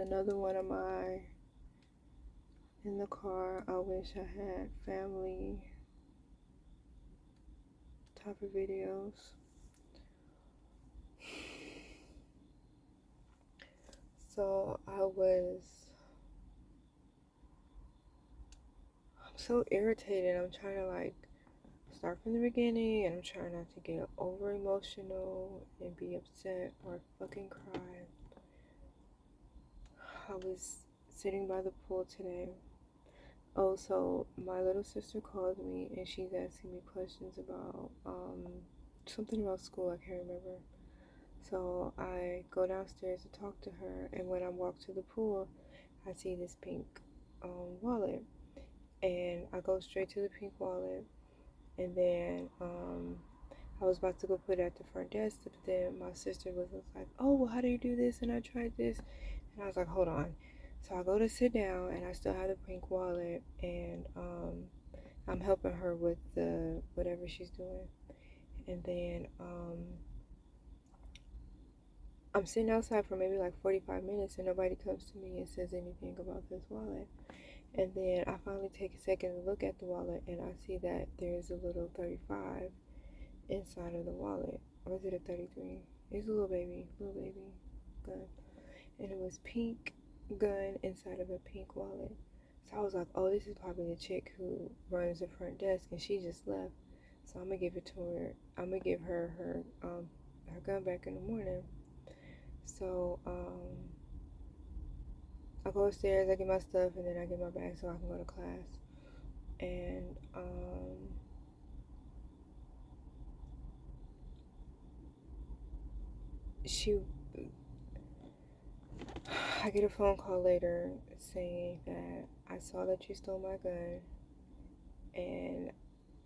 another one of my in the car, I wish I had family type of videos. So I'm so irritated. I'm trying to like start from the beginning, and I'm trying not to get over emotional and be upset or fucking cry. I was sitting by the pool today. Oh, so my little sister called me and she's asking me questions about something about school. I can't remember. So I go downstairs to talk to her, and when I walk to the pool, I see this pink wallet, and I go straight to the pink wallet, and then I was about to go put it at the front desk, but then my sister was like, "Oh, well, how do you do this?" And I tried this, and I was like, "Hold on." So I go to sit down, and I still have the pink wallet, and I'm helping her with the whatever she's doing, and then I'm sitting outside for maybe like 45 minutes, and nobody comes to me and says anything about this wallet. And then I finally take a second to look at the wallet, and I see that there's a little 35 inside of the wallet. Or is it a 33? It's a little baby gun. And it was pink gun inside of a pink wallet. So I was like, oh, this is probably the chick who runs the front desk, and she just left. So I'm gonna give it to her. I'm gonna give her her gun back in the morning. So I go upstairs, I get my stuff, and then I get my bag so I can go to class. And she I get a phone call later saying that I saw that you stole my gun and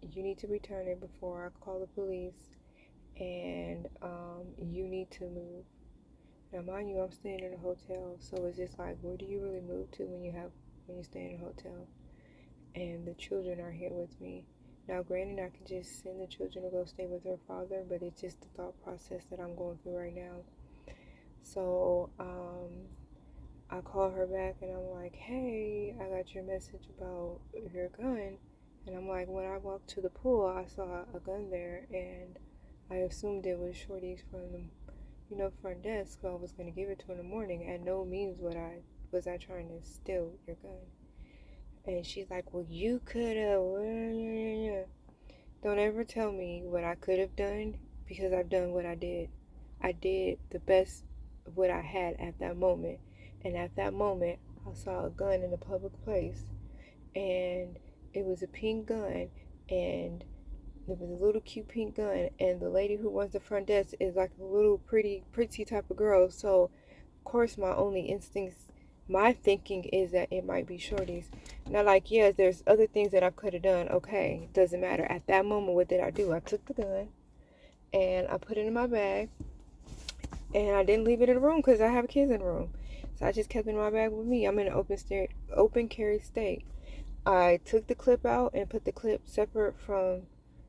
you need to return it before I call the police, and you need to move. Now, mind you, I'm staying in a hotel, so it's just like, where do you really move to when you stay in a hotel? And the children are here with me. Now, granted, I could just send the children to go stay with their father, but it's just the thought process that I'm going through right now. So, I call her back and I'm like, hey, I got your message about your gun. And I'm like, when I walked to the pool, I saw a gun there, and I assumed it was Shorty's from the front desk. So I was gonna give it to her in the morning. At no means was I trying to steal your gun. And she's like, well, you could have. Don't ever tell me what I could have done, because I've done what I did. I did the best of what I had at that moment. And at that moment, I saw a gun in a public place. And it was a pink gun. And it was a little cute pink gun. And the lady who runs the front desk is like a little pretty type of girl. So, of course, my thinking is that it might be Shorty's. Now, like, yes, there's other things that I could have done. Okay, doesn't matter. At that moment, what did I do? I took the gun and I put it in my bag, and I didn't leave it in the room because I have kids in the room. So I just kept it in my bag with me. I'm in an open carry state. I took the clip out and put the clip separate from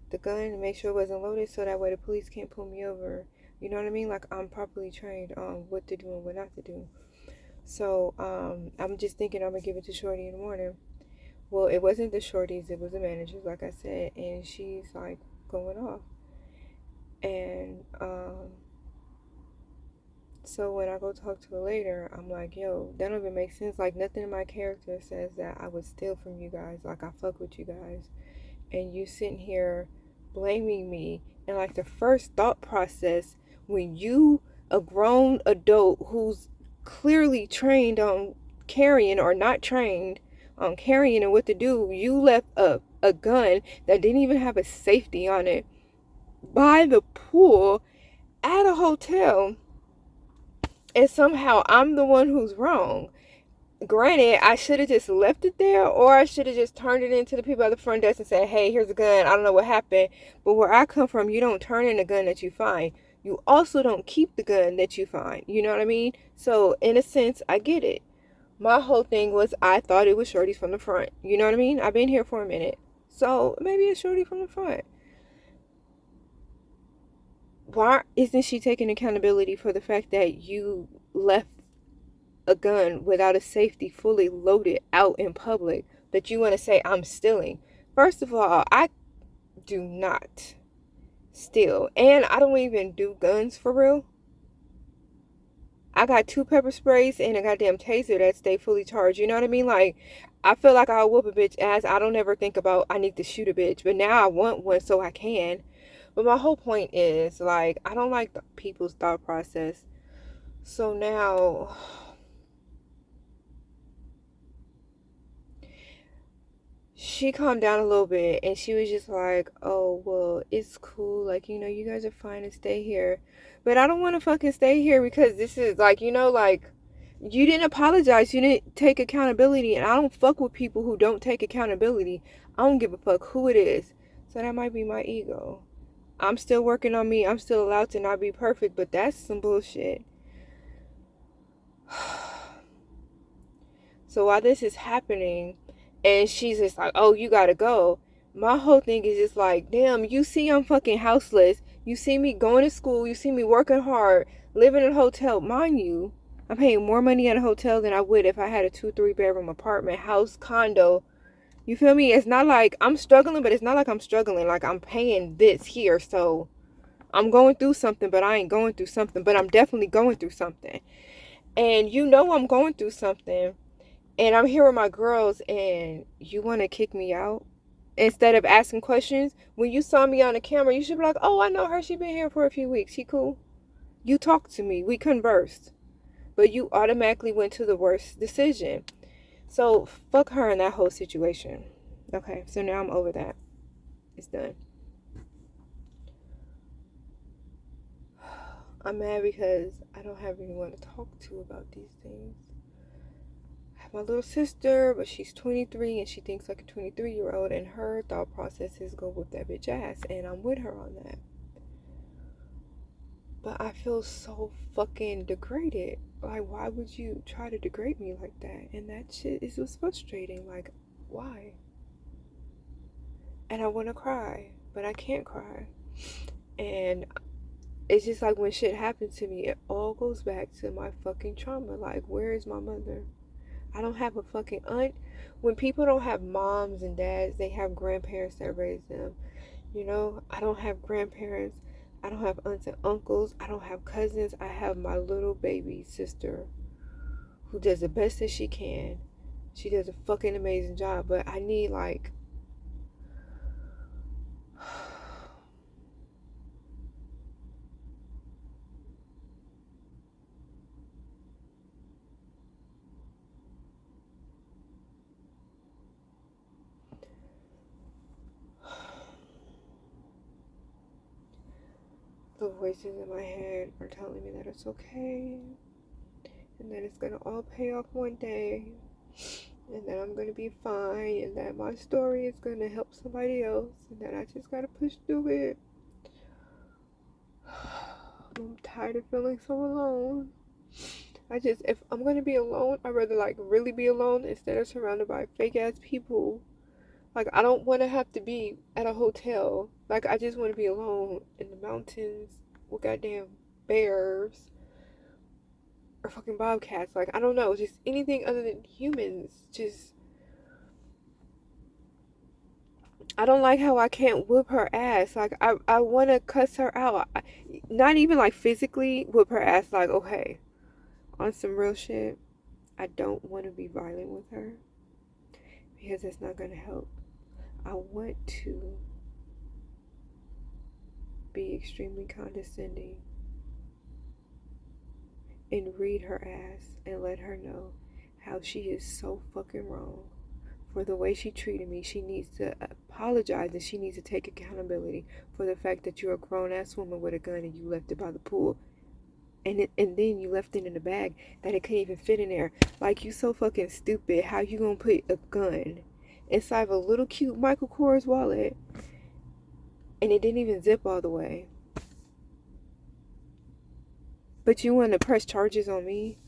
the gun to make sure it wasn't loaded, so that way the police can't pull me over. You know what I mean? Like, I'm properly trained on what to do and what not to do. So I'm just thinking I'm gonna give it to Shorty in the morning. Well, it wasn't the Shorties, it was the managers, like I said, and she's like going off. And so when I go talk to her later, I'm like, yo, that don't even make sense. Like, nothing in my character says that I would steal from you guys. Like, I fuck with you guys, and you sitting here blaming me. And like, the first thought process when you, a grown adult who's clearly trained on carrying or not trained on carrying and what to do, you left a gun that didn't even have a safety on it by the pool at a hotel, and somehow I'm the one who's wrong. Granted, I should have just left it there, or I should have just turned it into the people at the front desk and said, hey, here's a gun. I don't know what happened. But where I come from, you don't turn in a gun that you find. You also don't keep the gun that you find. You know what I mean? So, in a sense, I get it. My whole thing was, I thought it was Shorty's from the front. You know what I mean? I've been here for a minute. So, maybe it's Shorty from the front. Why isn't she taking accountability for the fact that you left a gun without a safety fully loaded out in public that you want to say I'm stealing. First of all, I do not steal. And I don't even do guns for real. I got 2 pepper sprays and a goddamn taser that stay fully charged. You know what I mean? Like, I feel like I'll whoop a bitch ass. I don't ever think about I need to shoot a bitch. But now I want one so I can. But my whole point is, like, I don't like the people's thought process. So now, she calmed down a little bit and she was just like, oh, well, it's cool. Like, you know, you guys are fine to stay here. But I don't want to fucking stay here because this is like, you know, like, you didn't apologize. You didn't take accountability. And I don't fuck with people who don't take accountability. I don't give a fuck who it is. So that might be my ego. I'm still working on me. I'm still allowed to not be perfect, but that's some bullshit. So while this is happening, and she's just like, oh, you gotta go. My whole thing is just like, damn, you see I'm fucking houseless. You see me going to school. You see me working hard, living in a hotel. Mind you, I'm paying more money at a hotel than I would if I had a 2-3 bedroom apartment, house, condo. You feel me? It's not like I'm struggling, but it's not like I'm struggling. Like, I'm paying this here, so I'm going through something, but I ain't going through something. But I'm definitely going through something. And you know I'm going through something. And I'm here with my girls, and you want to kick me out? Instead of asking questions, when you saw me on the camera, you should be like, oh, I know her. She been here for a few weeks. She cool. You talked to me. We conversed. But you automatically went to the worst decision. So, fuck her in that whole situation. Okay, so now I'm over that. It's done. I'm mad because I don't have anyone to talk to about these things. I have my little sister, but she's 23 and she thinks like a 23-year-old, and her thought process is go whip that bitch ass, and I'm with her on that. But I feel so fucking degraded. Like, why would you try to degrade me like that? And that shit is what's frustrating. Like, why? And I want to cry, but I can't cry. And it's just like when shit happens to me, it all goes back to my fucking trauma. Like, where is my mother? I don't have a fucking aunt. When people don't have moms and dads, they have grandparents that raise them. You know, I don't have grandparents. I don't have aunts and uncles. I don't have cousins. I have my little baby sister who does the best that she can. She does a fucking amazing job. But I need, like, the voices in my head are telling me that it's okay, and that it's gonna all pay off one day, and that I'm gonna be fine, and that my story is gonna help somebody else, and that I just gotta push through it. I'm tired of feeling so alone. If I'm gonna be alone, I'd rather like really be alone instead of surrounded by fake ass people. Like, I don't want to have to be at a hotel. Like, I just want to be alone in the mountains with goddamn bears or fucking bobcats. Like, I don't know, just anything other than humans. Just, I don't like how I can't whoop her ass. Like, I want to cuss her out. Not even like physically whoop her ass. Like, okay, on some real shit, I don't want to be violent with her because it's not going to help. I want to be extremely condescending and read her ass and let her know how she is so fucking wrong for the way she treated me. She needs to apologize, and she needs to take accountability for the fact that you're a grown-ass woman with a gun and you left it by the pool. And then you left it in a bag that it couldn't even fit in there. Like, you so fucking stupid. How you gonna put a gun inside of a little cute Michael Kors wallet and it didn't even zip all the way? But you want to press charges on me?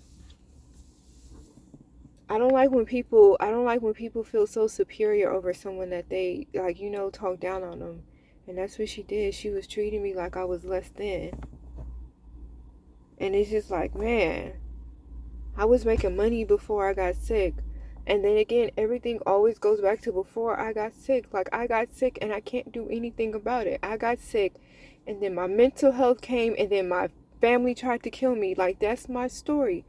I don't like when people feel so superior over someone that they, like, you know, talk down on them. And that's what she did. She was treating me like I was less than. And it's just like, man, I was making money before I got sick. And then again, everything always goes back to before I got sick. Like, I got sick and I can't do anything about it. I got sick and then my mental health came and then my family tried to kill me. Like, that's my story.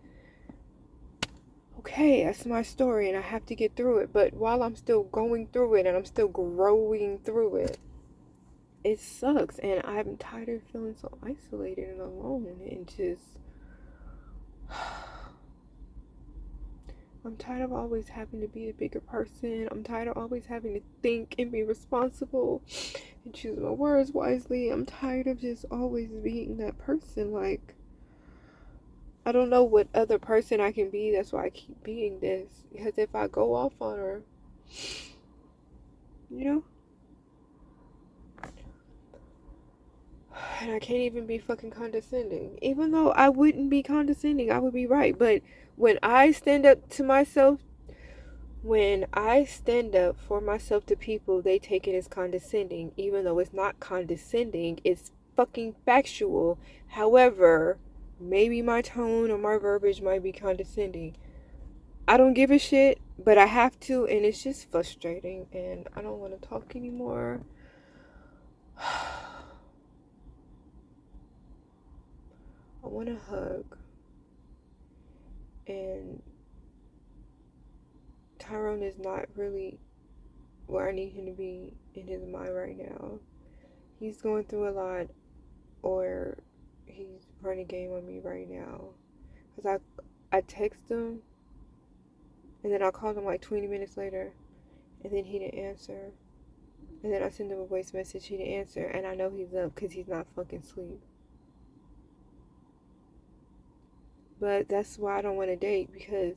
Okay, that's my story and I have to get through it. But while I'm still going through it and I'm still growing through it, it sucks. And I'm tired of feeling so isolated and alone and just. I'm tired of always having to be a bigger person. I'm tired of always having to think and be responsible and choose my words wisely. I'm tired of just always being that person. Like, I don't know what other person I can be. That's why I keep being this. Because if I go off on her, you know? And I can't even be fucking condescending. Even though I wouldn't be condescending, I would be right. But when I stand up to myself, when I stand up for myself to people, they take it as condescending, even though it's not condescending, it's fucking factual. However, maybe my tone or my verbiage might be condescending. I don't give a shit, but I have to, and it's just frustrating, and I don't want to talk anymore. I want to hug, and Tyrone is not really where I need him to be in his mind right now. He's going through a lot, or he's running game on me right now. Because I text him, and then I called him like 20 minutes later, and then he didn't answer. And then I send him a voice message, he didn't answer, and I know he's up because he's not fucking asleep. But that's why I don't want to date, because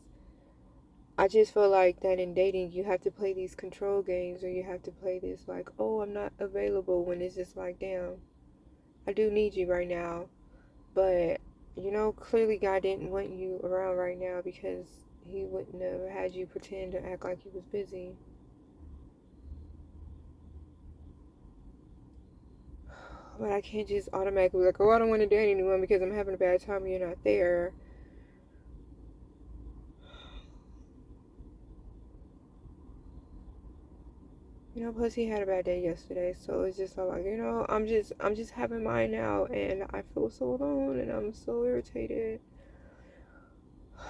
I just feel like that in dating, you have to play these control games, or you have to play this like, oh, I'm not available, when it's just like, damn, I do need you right now. But, you know, clearly God didn't want you around right now, because he wouldn't have had you pretend to act like he was busy. But I can't just automatically be like, oh, I don't want to date anyone because I'm having a bad time and you're not there. You know, plus he had a bad day yesterday, so it's just like, you know, I'm just having mine now, and I feel so alone, and I'm so irritated. I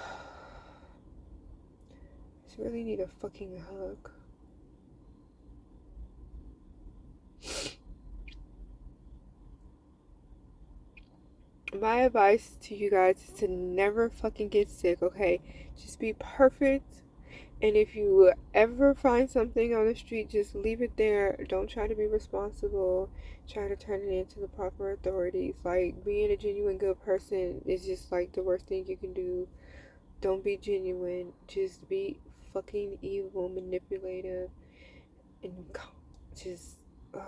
just really need a fucking hug. My advice to you guys is to never fucking get sick, okay? Just be perfect. And if you ever find something on the street, just leave it there. Don't try to be responsible. Try to turn it into the proper authorities. Like, being a genuine good person is just like the worst thing you can do. Don't be genuine. Just be fucking evil, manipulative, and just. Ugh.